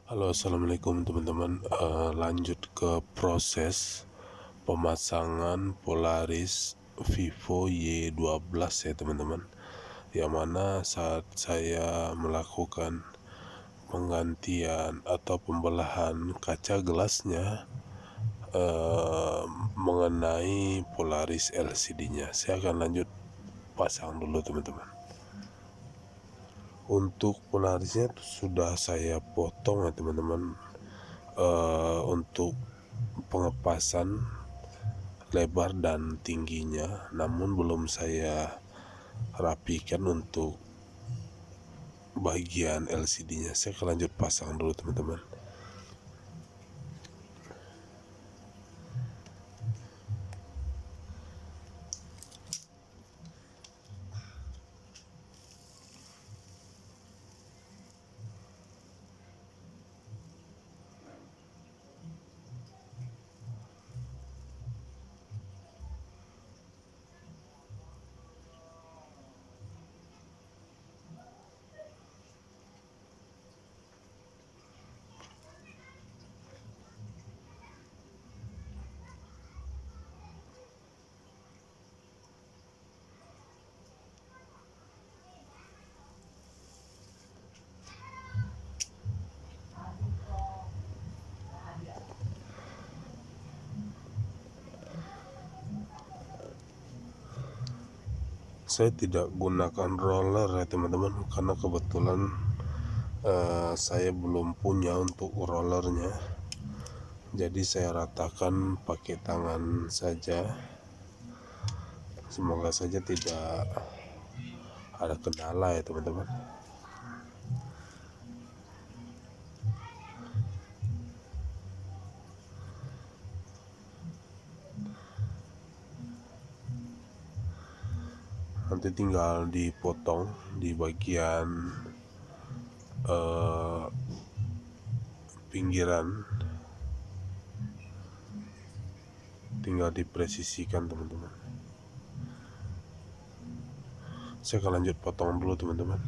Halo, assalamualaikum teman-teman. Lanjut ke proses pemasangan Polaris Vivo Y12 ya teman-teman. Yang mana saat saya melakukan penggantian atau pembelahan kaca gelasnya mengenai Polaris LCD-nya, saya akan lanjut pasang dulu teman-teman. Untuk Polarisnya sudah saya potong ya teman-teman. Untuk pengepasan lebar dan tingginya, namun belum saya rapikan untuk bagian LCD-nya. Saya akan lanjut pasang dulu teman-teman. Saya tidak gunakan roller ya teman-teman, karena kebetulan saya belum punya untuk rollernya. Jadi saya ratakan pakai tangan saja. Semoga saja tidak ada kendala ya teman-teman. Nanti tinggal dipotong di bagian pinggiran, tinggal dipresisikan teman-teman. Saya akan lanjut potong dulu teman-teman.